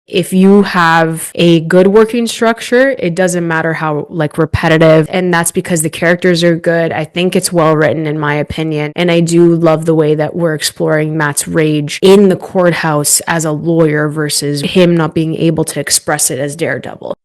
If you have a good working structure, it doesn't matter how repetitive, and that's because the characters are good. I think it's well written in my opinion, and I do love the way that we're exploring Matt's rage in the courthouse as a lawyer versus him not being able to express it as Daredevil.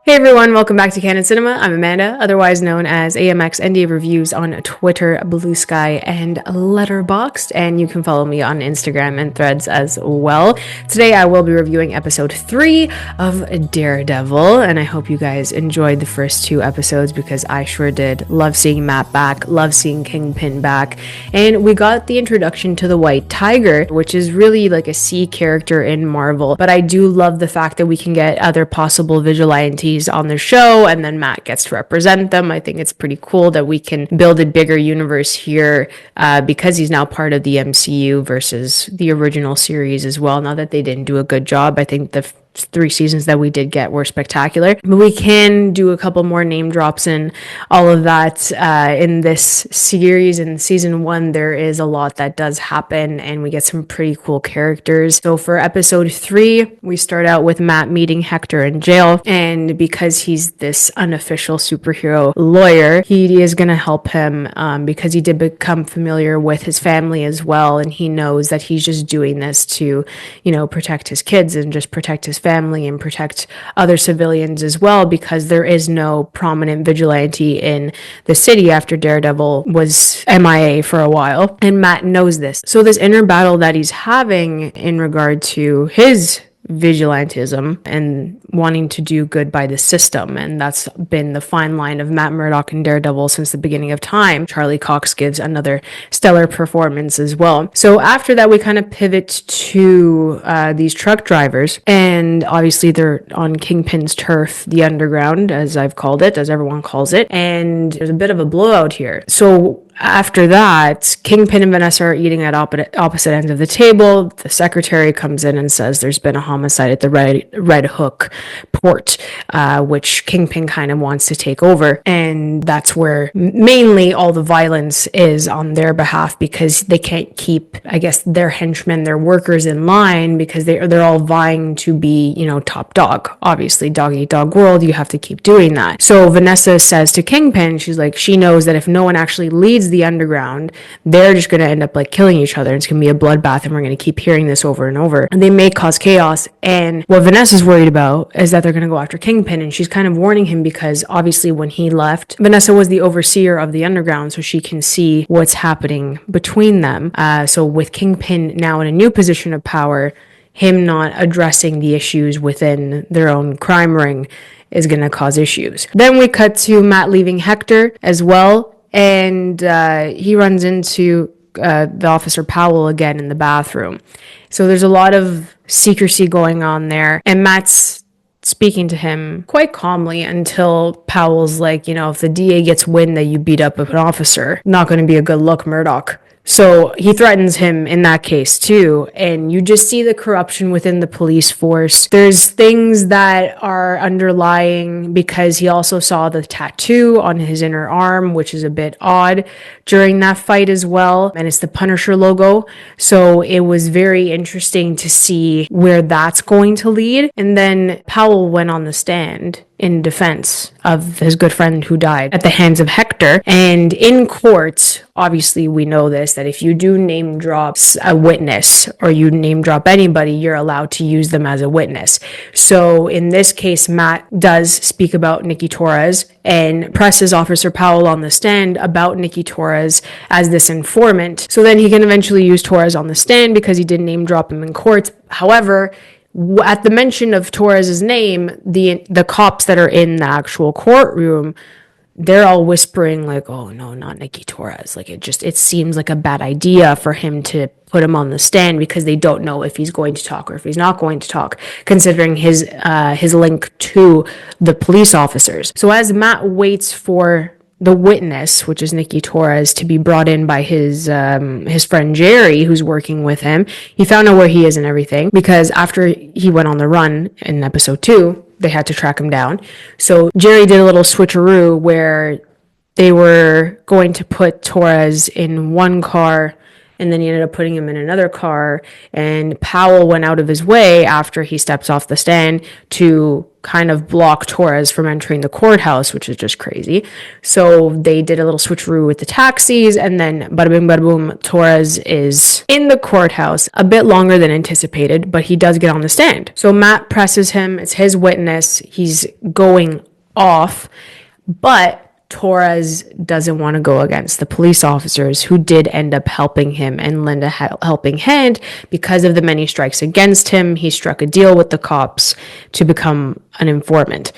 Hey everyone, welcome back to Canon Cinema. I'm Amanda, otherwise known as AMX ND Reviews on Twitter, Blue Sky, and Letterboxd, and you can follow me on Instagram and Threads as well. Today I will be reviewing episode 3 of Daredevil, and I hope you guys enjoyed the first 2 episodes because I sure did. Love seeing Matt back, love seeing Kingpin back, and we got the introduction to the White Tiger, which is really like a C character in Marvel, but I do love the fact that we can get other possible vigilantes on the show and then Matt gets to represent them. I think it's pretty cool that we can build a bigger universe here because he's now part of the MCU versus the original series as well. Not that they didn't do a good job. I think the 3 seasons that we did get were spectacular, but we can do a couple more name drops and all of that in this series. In season 1 there is a lot that does happen and we get some pretty cool characters. So for episode 3 we start out with Matt meeting Hector in jail, and because he's this unofficial superhero lawyer, he is going to help him because he did become familiar with his family as well, and he knows that he's just doing this to, you know, protect his kids and just protect his family and protect other civilians as well, because there is no prominent vigilante in the city after Daredevil was MIA for a while, and Matt knows this. So this inner battle that he's having in regard to his vigilantism and wanting to do good by the system, and that's been the fine line of Matt Murdock and Daredevil since the beginning of time. Charlie Cox gives another stellar performance as well. So after that we kind of pivot to these truck drivers, and obviously they're on Kingpin's turf, the underground as I've called it, as everyone calls it, and there's a bit of a blowout here. So after that, Kingpin and Vanessa are eating at opposite ends of the table. The secretary comes in and says there's been a homicide at the Red Hook port, which Kingpin kind of wants to take over. And that's where mainly all the violence is on their behalf, because they can't keep, I guess, their henchmen, their workers in line, because they're all vying to be, you know, top dog. Obviously, dog eat dog world, you have to keep doing that. So Vanessa says to Kingpin, she's like, she knows that if no one actually leads the underground, they're just going to end up like killing each other. It's going to be a bloodbath, and we're going to keep hearing this over and over, and they may cause chaos. And what Vanessa's worried about is that they're going to go after Kingpin, and she's kind of warning him because obviously when he left, Vanessa was the overseer of the underground, so she can see what's happening between them. So with Kingpin now in a new position of power, him not addressing the issues within their own crime ring is going to cause issues. Then we cut to Matt leaving Hector as well, and he runs into the officer Powell again in the bathroom. So there's a lot of secrecy going on there, and Matt's speaking to him quite calmly until Powell's like, you know, if the DA gets wind that you beat up an officer, not going to be a good look, Murdock. So he threatens him in that case too, and you just see the corruption within the police force. There's things that are underlying because he also saw the tattoo on his inner arm, which is a bit odd during that fight as well, and it's the Punisher logo. So it was very interesting to see where that's going to lead. And then Powell went on the stand in defense of his good friend who died at the hands of Hector. And in court, obviously we know this, that if you do name drop a witness or you name drop anybody, you're allowed to use them as a witness. So in this case, Matt does speak about Nikki Torres and presses Officer Powell on the stand about Nikki Torres as this informant. So then he can eventually use Torres on the stand because he didn't name drop him in court. However, at the mention of Torres's name, the cops that are in the actual courtroom, they're all whispering like, oh no, not Nikki Torres. Like it seems like a bad idea for him to put him on the stand because they don't know if he's going to talk or if he's not going to talk, considering his link to the police officers. So as Matt waits for the witness, which is Nikki Torres, to be brought in by his friend Jerry, who's working with him. He found out where he is and everything, because after he went on the run in episode 2, they had to track him down. So Jerry did a little switcheroo where they were going to put Torres in one car and then he ended up putting him in another car, and Powell went out of his way after he steps off the stand to kind of block Torres from entering the courthouse, which is just crazy. So they did a little switcheroo with the taxis, and then bada bing bada boom, Torres is in the courthouse a bit longer than anticipated, but he does get on the stand. So Matt presses him, it's his witness, he's going off, but Torres doesn't want to go against the police officers who did end up helping him and lend a helping hand because of the many strikes against him. He struck a deal with the cops to become an informant.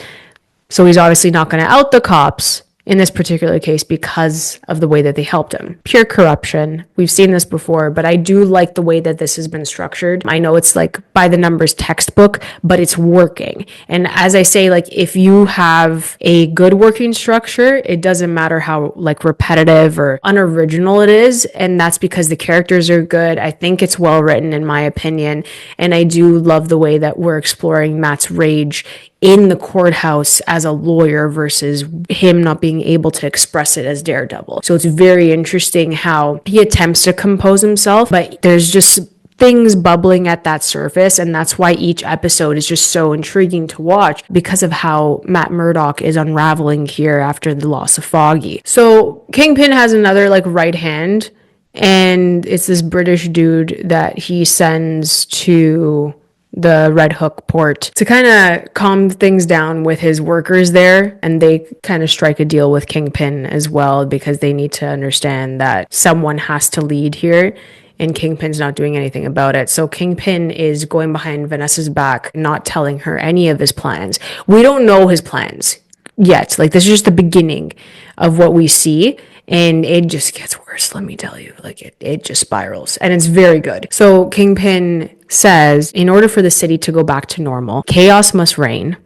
So he's obviously not going to out the cops in this particular case because of the way that they helped him. Pure corruption. We've seen this before, but I do like the way that this has been structured. I know it's like by the numbers textbook, but it's working. And as I say, like if you have a good working structure, it doesn't matter how like repetitive or unoriginal it is. And that's because the characters are good. I think it's well written in my opinion. And I do love the way that we're exploring Matt's rage in the courthouse as a lawyer versus him not being able to express it as Daredevil. So it's very interesting how he attempts to compose himself, but there's just things bubbling at that surface, and that's why each episode is just so intriguing to watch because of how Matt Murdock is unraveling here after the loss of Foggy. So Kingpin has another like right hand, and it's this British dude that he sends to the Red Hook port to kind of calm things down with his workers there, and they kind of strike a deal with Kingpin as well because they need to understand that someone has to lead here, and Kingpin's not doing anything about it. So Kingpin is going behind Vanessa's back, not telling her any of his plans. We don't know his plans yet. Like this is just the beginning of what we see, and it just gets worse, let me tell you. Like it just spirals, and it's very good. So Kingpin says, in order for the city to go back to normal, chaos must reign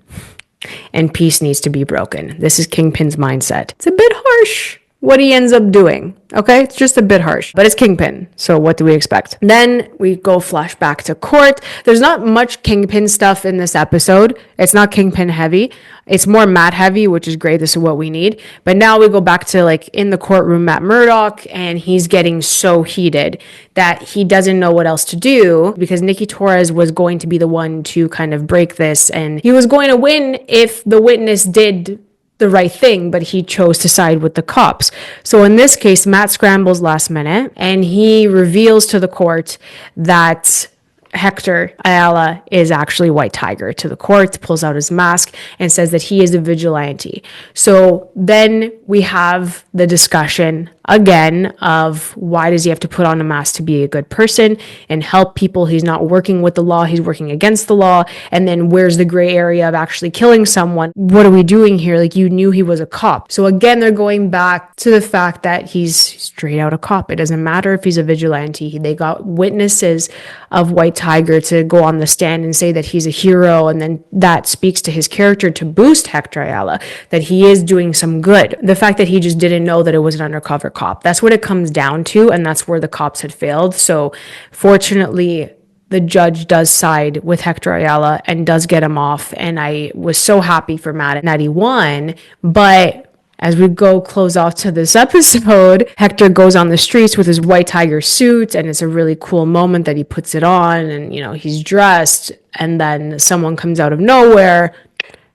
and peace needs to be broken. This is Kingpin's mindset. It's a bit harsh what he ends up doing. Okay, it's just a bit harsh, but it's Kingpin. So what do we expect? Then we go flashback to court. There's not much Kingpin stuff in this episode. It's not Kingpin heavy. It's more Matt heavy, which is great. This is what we need. But now we go back to like in the courtroom, Matt Murdock, and he's getting so heated that he doesn't know what else to do because Nikki Torres was going to be the one to kind of break this, and he was going to win if the witness did the right thing, but he chose to side with the cops. So in this case, Matt scrambles last minute and he reveals to the court that Hector Ayala is actually White Tiger to the court, pulls out his mask and says that he is a vigilante. So then we have the discussion again of why does he have to put on a mask to be a good person and help people? He's not working with the law, he's working against the law. And then where's the gray area of actually killing someone? What are we doing here? Like, you knew he was a cop. So again, they're going back to the fact that he's straight out a cop. It doesn't matter if he's a vigilante. They got witnesses of White Tiger to go on the stand and say that he's a hero, and then that speaks to his character to boost Hector Ayala, that he is doing some good. The fact that he just didn't know that it was an undercover cop, that's what it comes down to, and that's where the cops had failed. So fortunately, the judge does side with Hector Ayala and does get him off, and I was so happy for Matt that he won. But as we go close off to this episode, Hector goes on the streets with his White Tiger suit, and it's a really cool moment that he puts it on, and he's dressed, and then someone comes out of nowhere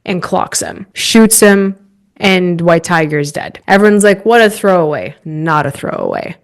and clocks him, shoots him, and White Tiger is dead. Everyone's like, what a throwaway. Not a throwaway.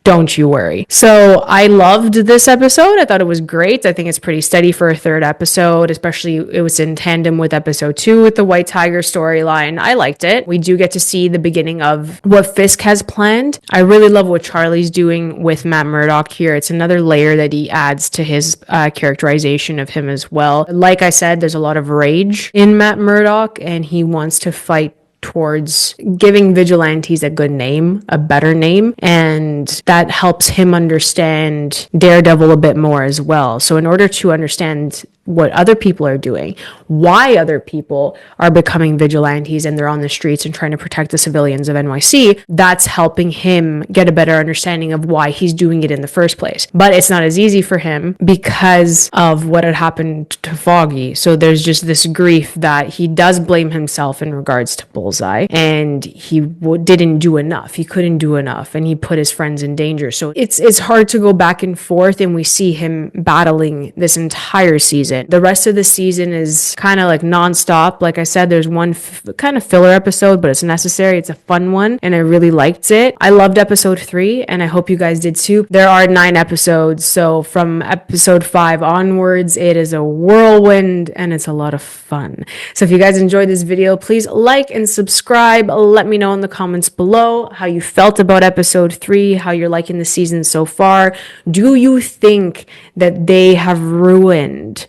Don't you worry. So I loved this episode. I thought it was great. I think it's pretty steady for a third episode, especially it was in tandem with episode 2 with the White Tiger storyline. I liked it. We do get to see the beginning of what Fisk has planned. I really love what Charlie's doing with Matt Murdock here. It's another layer that he adds to his characterization of him as well. Like I said, there's a lot of rage in Matt Murdock, and he wants to fight towards giving vigilantes a good name, a better name, and that helps him understand Daredevil a bit more as well. So in order to understand what other people are doing, why other people are becoming vigilantes and they're on the streets and trying to protect the civilians of NYC, that's helping him get a better understanding of why he's doing it in the first place. But it's not as easy for him because of what had happened to Foggy. So there's just this grief that he does blame himself in regards to Bullseye, and he didn't do enough. He couldn't do enough, and he put his friends in danger. So it's hard to go back and forth, and we see him battling this entire season. The rest of the season is kind of like nonstop. Like I said, there's one kind of filler episode, but it's necessary. It's a fun one, and I really liked it. I loved episode 3, and I hope you guys did too. There are 9 episodes, so from episode 5 onwards, it is a whirlwind, and it's a lot of fun. So if you guys enjoyed this video, please like and subscribe. Let me know in the comments below how you felt about episode 3, how you're liking the season so far. Do you think that they have ruined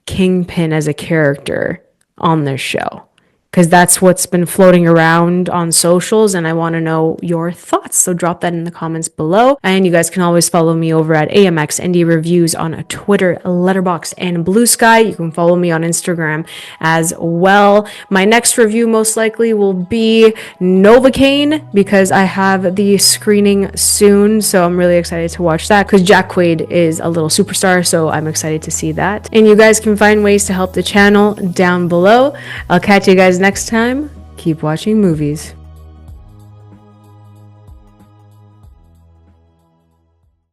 Kingpin as a character on this show? Because that's what's been floating around on socials, and I want to know your thoughts. So drop that in the comments below. And you guys can always follow me over at AMX Indie Reviews on Twitter, Letterboxd, and Blue Sky. You can follow me on Instagram as well. My next review most likely will be Novocaine, because I have the screening soon. So I'm really excited to watch that, because Jack Quaid is a little superstar. So I'm excited to see that. And you guys can find ways to help the channel down below. I'll catch you guys next time. Keep watching movies.